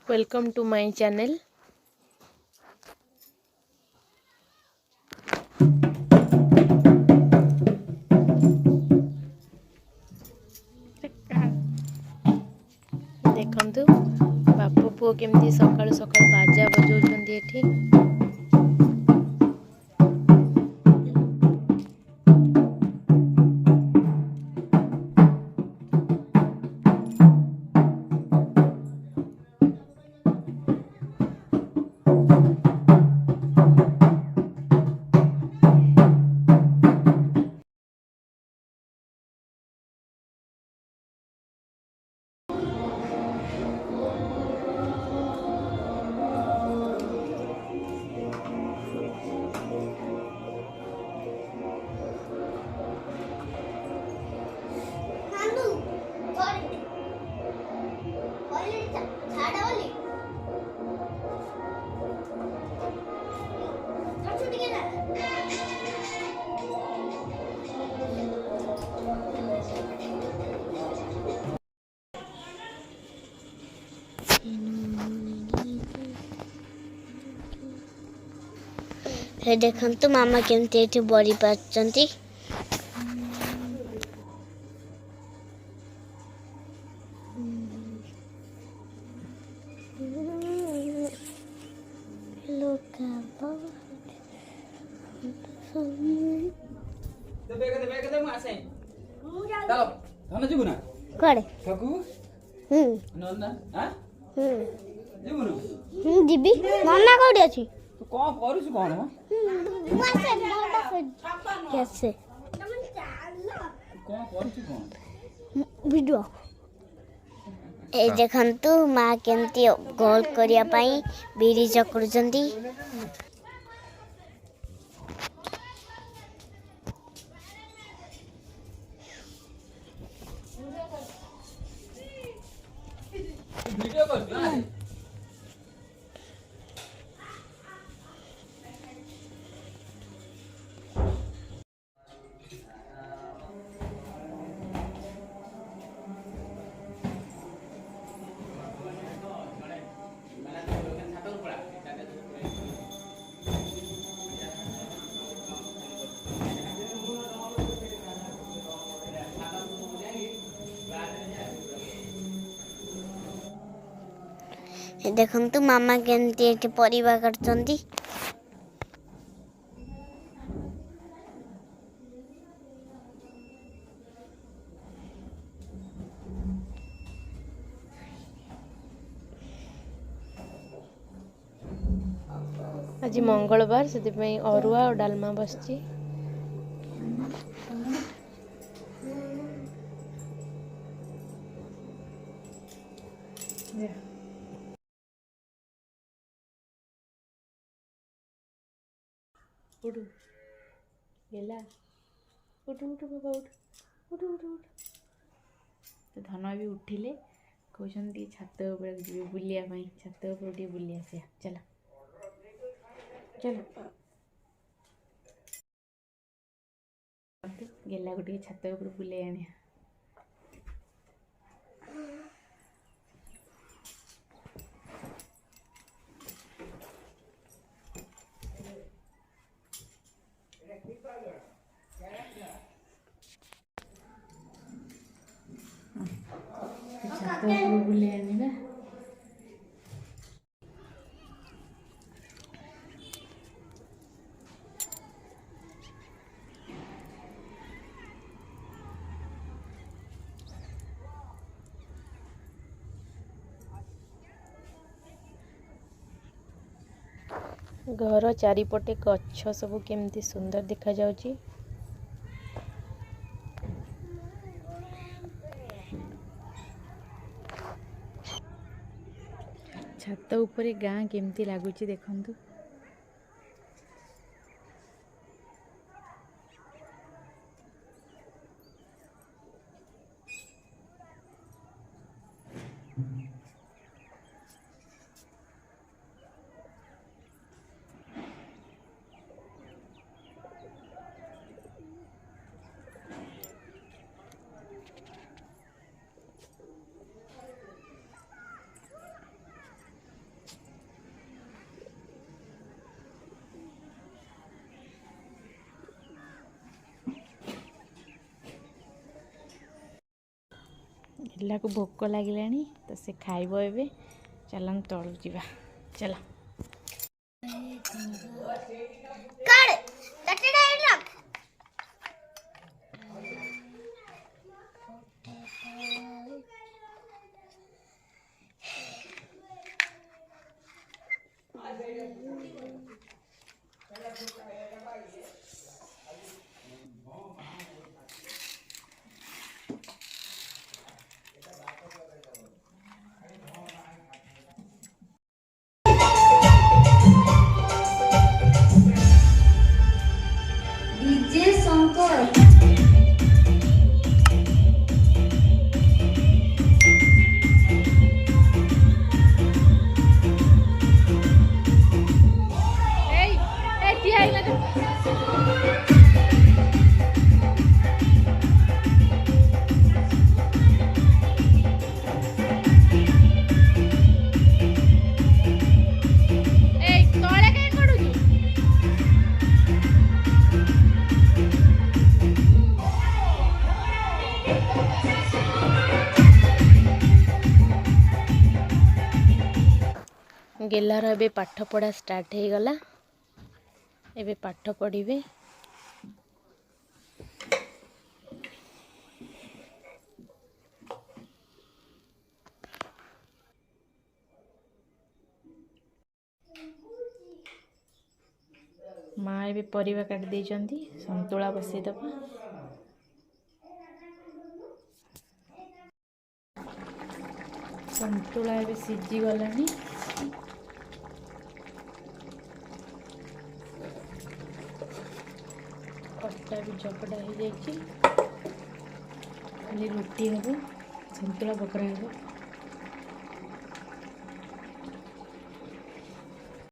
Welcome to my channel. देखंतु बापू पुओ केमती सकाळु सकाळु बाजा बजाउछन्ती एठी। देखंतु मामा केमती एठी बड़ी पाचंती। जीबी नन्ना कोठी अछि तू कौन करूछु कौन कैसे कौन करूछु कौन वीडियो ए देखंतु माँ केमती गोल करिया पई बिरी चकुरुचंती। वीडियो कर ना देखंतु मामा केमती एठी परिवा करचंती। आज मंगलवार से अरुआ और डालमा बसची। उठू गेला उठू उठू बाबा उठू उठू उठू तो धन भी उठिले कहते छात उपर जी बुलिया छात उपर बुली आस चल चल गेला गोटे छात उपर बुले आने छात उपर बुले आने घर चारिपटे गछ सब केमती सुंदर देखा जाउची। छात ऊपर गाँ केमती लगुच देखंतु। ହେଲା को भोक लगिलानी तो से खाइब एबे चलन तलू जीवा चल डीजे शंकर गेलार एबे पाठ पढ़ा स्टार्ट हो गला एबे पाठ पढ़िबे माँ एबे परिवा काट देइचंती संतुला बसई दबा संतुला एबे सिझी गलानी अटा भी चकटा हो जाइए खाली रुटी हम संतुला बकरा हम